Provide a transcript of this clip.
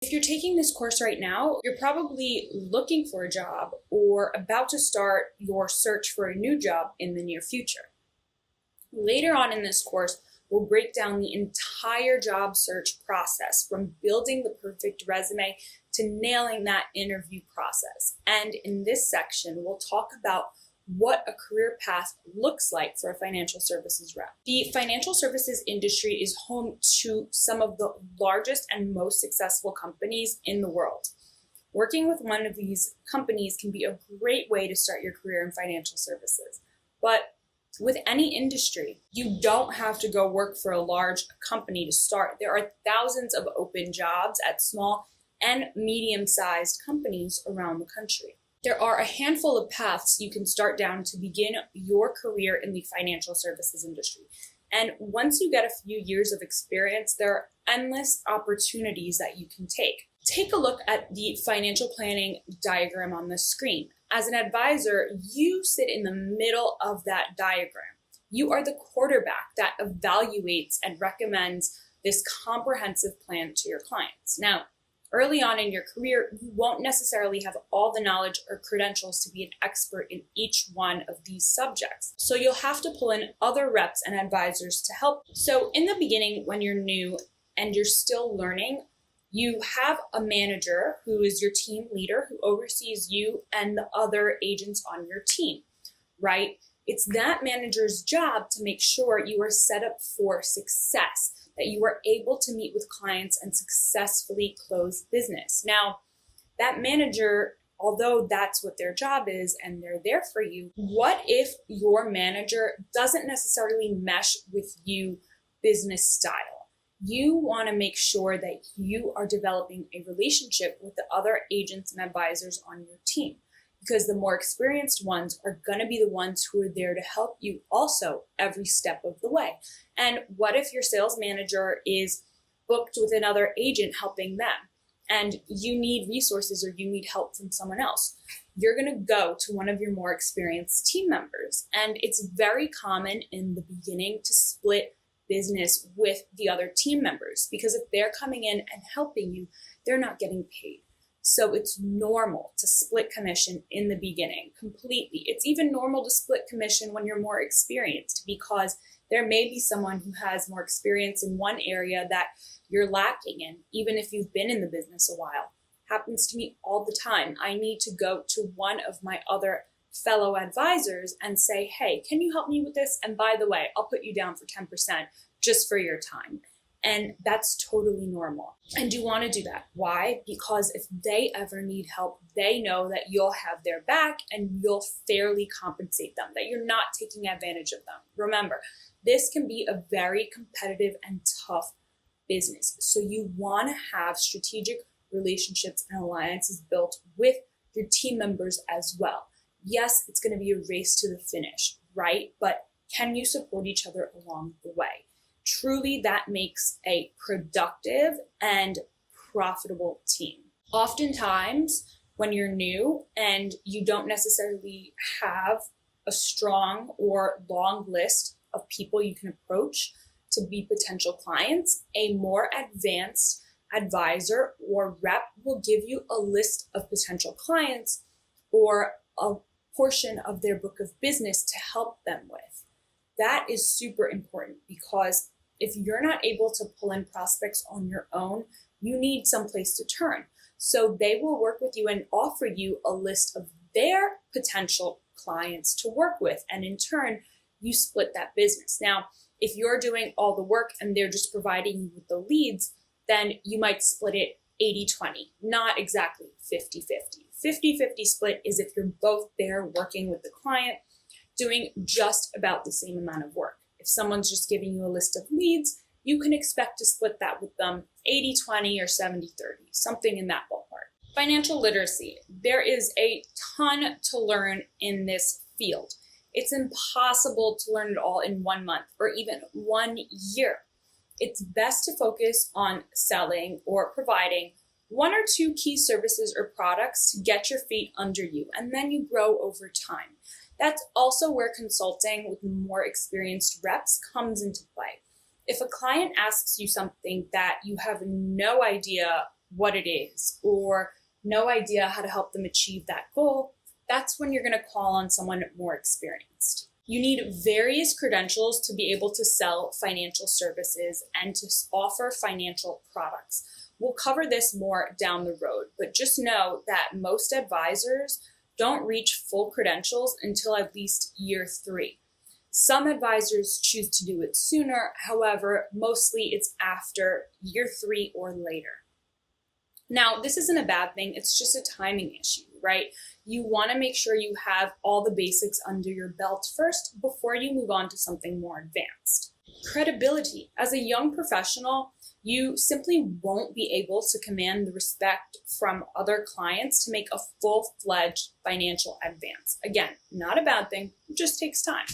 If you're taking this course right now, you're probably looking for a job or about to start your search for a new job in the near future. Later on in this course, we'll break down the entire job search process from building the perfect resume to nailing that interview process. And in this section, we'll talk about what a career path looks like for a financial services rep. The financial services industry is home to some of the largest and most successful companies in the world. Working with one of these companies can be a great way to start your career in financial services. But with any industry, you don't have to go work for a large company to start. There are thousands of open jobs at small and medium-sized companies around the country. There are a handful of paths you can start down to begin your career in the financial services industry. And once you get a few years of experience, there are endless opportunities that you can take. Take a look at the financial planning diagram on the screen. As an advisor, you sit in the middle of that diagram. You are the quarterback that evaluates and recommends this comprehensive plan to your clients. Now, early on in your career, you won't necessarily have all the knowledge or credentials to be an expert in each one of these subjects. So you'll have to pull in other reps and advisors to help. So in the beginning, when you're new and you're still learning, you have a manager who is your team leader who oversees you and the other agents on your team, right? It's that manager's job to make sure you are set up for success, that you are able to meet with clients and successfully close business. Now, that manager, although that's what their job is and they're there for you, what if your manager doesn't necessarily mesh with you business style? You want to make sure that you are developing a relationship with the other agents and advisors on your team, because the more experienced ones are going to be the ones who are there to help you also every step of the way. And what if your sales manager is booked with another agent helping them and you need resources or you need help from someone else? You're going to go to one of your more experienced team members. And it's very common in the beginning to split business with the other team members, because if they're coming in and helping you, they're not getting paid. So it's normal to split commission in the beginning completely. It's even normal to split commission when you're more experienced, because there may be someone who has more experience in one area that you're lacking in, even if you've been in the business a while. Happens to me all the time. I need to go to one of my other fellow advisors and say, hey, can you help me with this? And by the way, I'll put you down for 10% just for your time. And that's totally normal. And you want to do that. Why? Because if they ever need help, they know that you'll have their back and you'll fairly compensate them, that you're not taking advantage of them. Remember, this can be a very competitive and tough business. So you want to have strategic relationships and alliances built with your team members as well. Yes, it's going to be a race to the finish, right? But can you support each other along the way? Truly, that makes a productive and profitable team. Oftentimes, when you're new and you don't necessarily have a strong or long list of people you can approach to be potential clients, a more advanced advisor or rep will give you a list of potential clients or a portion of their book of business to help them with. That is super important, because if you're not able to pull in prospects on your own, you need someplace to turn. So they will work with you and offer you a list of their potential clients to work with. And in turn, you split that business. Now, if you're doing all the work and they're just providing you with the leads, then you might split it 80-20, not exactly 50-50. 50-50 split is if you're both there working with the client, doing just about the same amount of work. If someone's just giving you a list of leads, you can expect to split that with them 80-20 or 70-30, something in that ballpark. Financial literacy. There is a ton to learn in this field. It's impossible to learn it all in 1 month or even 1 year. It's best to focus on selling or providing 1 or 2 key services or products to get your feet under you, and then you grow over time. That's also where consulting with more experienced reps comes into play. If a client asks you something that you have no idea what it is or no idea how to help them achieve that goal, that's when you're going to call on someone more experienced. You need various credentials to be able to sell financial services and to offer financial products. We'll cover this more down the road, but just know that most advisors don't reach full credentials until at least year 3. Some advisors choose to do it sooner. However, mostly it's after year 3 or later. Now, this isn't a bad thing. It's just a timing issue, right? You want to make sure you have all the basics under your belt first before you move on to something more advanced. Credibility. As a young professional, you simply won't be able to command the respect from other clients to make a full-fledged financial advance. Again, not a bad thing, it just takes time.